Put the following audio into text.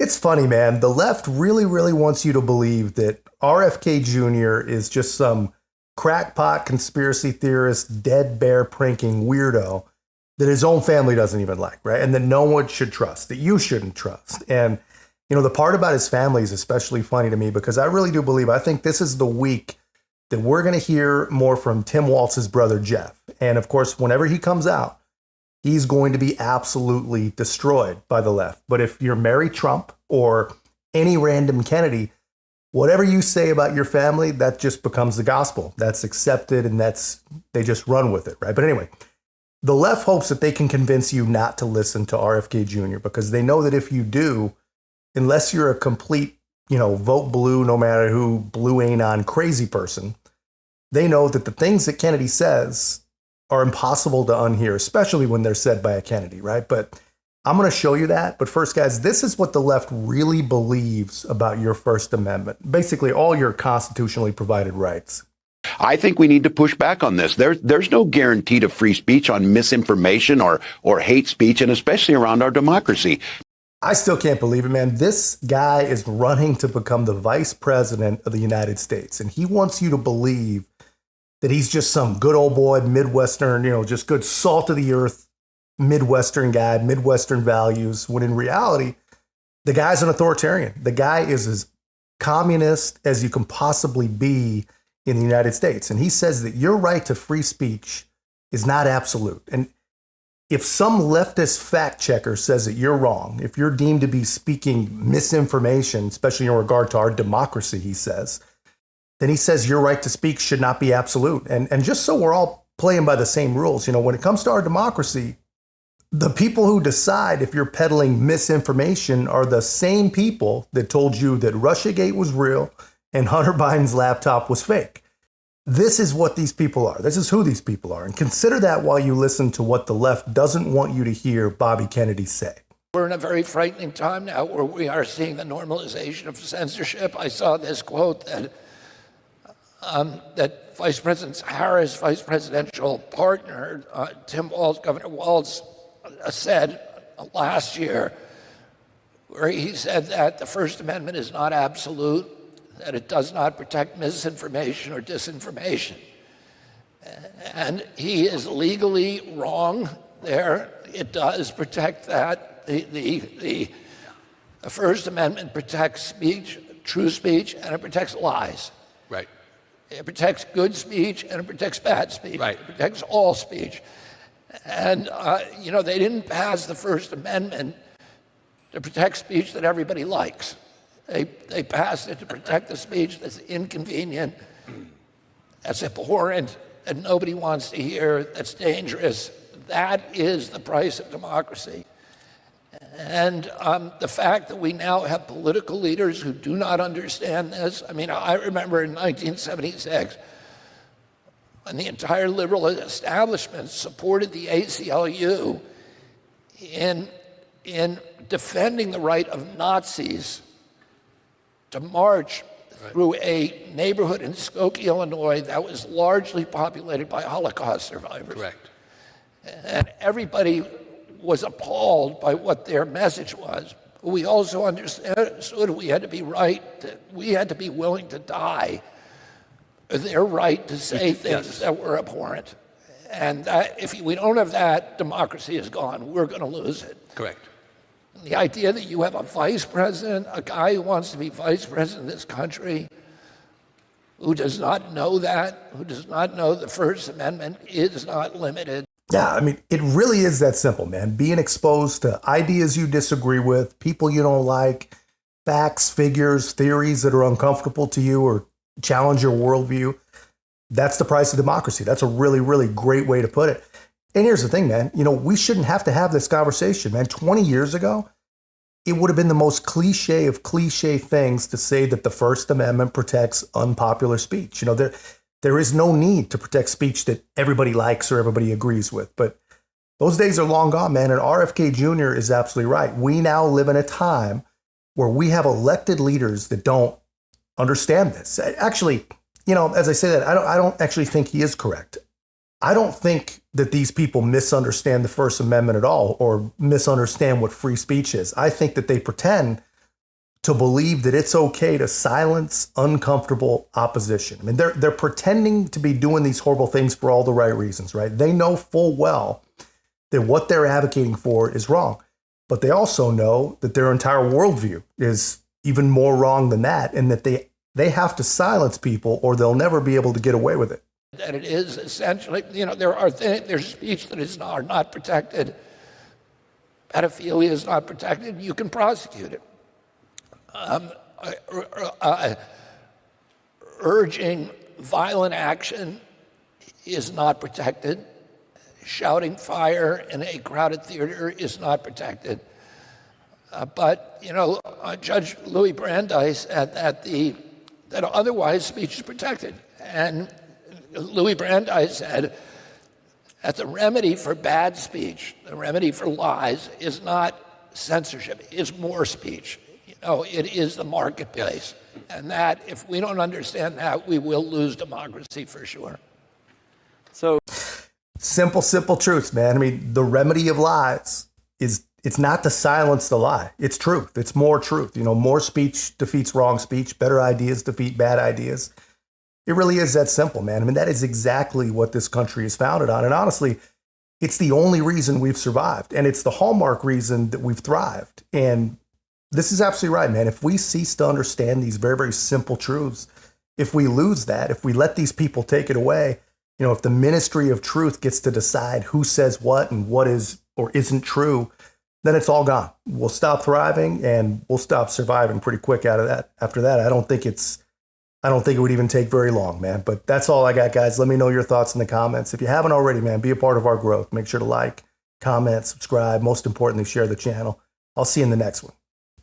It's funny, man. The left really, really wants you to believe that RFK Jr. is just some crackpot conspiracy theorist, dead bear pranking weirdo that his own family doesn't even like, right? And that no one should trust, that you shouldn't trust. And, the part about his family is especially funny to me because I really do believe, I think this is the week that we're going to hear more from Tim Walz's brother, Jeff. And of course, whenever he comes out, he's going to be absolutely destroyed by the left. But if you're Mary Trump or any random Kennedy, whatever you say about your family, that just becomes the gospel. That's accepted and they just run with it, right? But anyway, the left hopes that they can convince you not to listen to RFK Jr. because they know that if you do, unless you're a complete, vote blue, no matter who, blue ain't on crazy person, they know that the things that Kennedy says are impossible to unhear, especially when they're said by a Kennedy, right? But I'm going to show you that. But first, guys, this is what the left really believes about your First Amendment, basically all your constitutionally provided rights. I think we need to push back on this. There's no guarantee to free speech on misinformation or hate speech, and especially around our democracy. I still can't believe it, man. This guy is running to become the vice president of the United States, and he wants you to believe that he's just some good old boy, Midwestern, just good salt of the earth, Midwestern guy, Midwestern values, when in reality, the guy's an authoritarian. The guy is as communist as you can possibly be in the United States. And he says that your right to free speech is not absolute. And if some leftist fact checker says that you're wrong, if you're deemed to be speaking misinformation, especially in regard to our democracy, he says, then he says your right to speak should not be absolute. And just so we're all playing by the same rules, when it comes to our democracy, the people who decide if you're peddling misinformation are the same people that told you that Russiagate was real and Hunter Biden's laptop was fake. This is what these people are. This is who these people are. And consider that while you listen to what the left doesn't want you to hear Bobby Kennedy say. We're in a very frightening time now where we are seeing the normalization of censorship. I saw this quote that Vice President Harris, vice presidential partner, Tim Walz, Governor Walz, said last year, where he said that the First Amendment is not absolute, that it does not protect misinformation or disinformation. And he is legally wrong there. It does protect that. The First Amendment protects speech, true speech, and it protects lies. Right. It protects good speech and it protects bad speech. Right. It protects all speech. And, they didn't pass the First Amendment to protect speech that everybody likes. They passed it to protect the speech that's inconvenient, that's abhorrent, that nobody wants to hear, that's dangerous. That is the price of democracy. And the fact that we now have political leaders who do not understand this. I remember in 1976, when the entire liberal establishment supported the ACLU in defending the right of Nazis to march through a neighborhood in Skokie, Illinois that was largely populated by Holocaust survivors. Correct. And everybody was appalled by what their message was. We also understood we had to be we had to be willing to die for their right to say things that were abhorrent. And if we don't have that, democracy is gone. We're going to lose it. Correct. The idea that you have a vice president, a guy who wants to be vice president of this country, who does not know that, who does not know the First Amendment is not limited. Yeah, it really is that simple, man. Being exposed to ideas you disagree with, people you don't like, facts, figures, theories that are uncomfortable to you or challenge your worldview. That's the price of democracy. That's a really, really great way to put it. And here's the thing, man. We shouldn't have to have this conversation, man. 20 years ago, it would have been the most cliche of cliche things to say that the First Amendment protects unpopular speech. There is no need to protect speech that everybody likes or everybody agrees with. But those days are long gone, man. And RFK Jr. is absolutely right. We now live in a time where we have elected leaders that don't understand this. Actually, as I say that, I don't actually think he is correct. I don't think that these people misunderstand the First Amendment at all or misunderstand what free speech is. I think that they pretend to believe that it's okay to silence uncomfortable opposition. I mean, they're pretending to be doing these horrible things for all the right reasons, right? They know full well that what they're advocating for is wrong, but they also know that their entire worldview is even more wrong than that, and that they have to silence people or they'll never be able to get away with it. That it is essentially, there's speech that is not protected. Pedophilia is not protected. You can prosecute it. Urging violent action is not protected. Shouting fire in a crowded theater is not protected. But Judge Louis Brandeis said that otherwise speech is protected. And Louis Brandeis said that the remedy for bad speech, the remedy for lies, is not censorship, is more speech. It is the marketplace. And that, if we don't understand that, we will lose democracy for sure. So simple truths, man. I mean, the remedy of lies it's not to silence the lie. It's truth. It's more truth. More speech defeats wrong speech. Better ideas defeat bad ideas. It really is that simple, man. I mean, that is exactly what this country is founded on. And honestly, it's the only reason we've survived. And it's the hallmark reason that we've thrived. And this is absolutely right, man. If we cease to understand these very, very simple truths, if we lose that, if we let these people take it away, if the ministry of truth gets to decide who says what and what is or isn't true, then it's all gone. We'll stop thriving and we'll stop surviving pretty quick out of that. After that, I don't think it would even take very long, man. But that's all I got, guys. Let me know your thoughts in the comments. If you haven't already, man, be a part of our growth. Make sure to like, comment, subscribe. Most importantly, share the channel. I'll see you in the next one.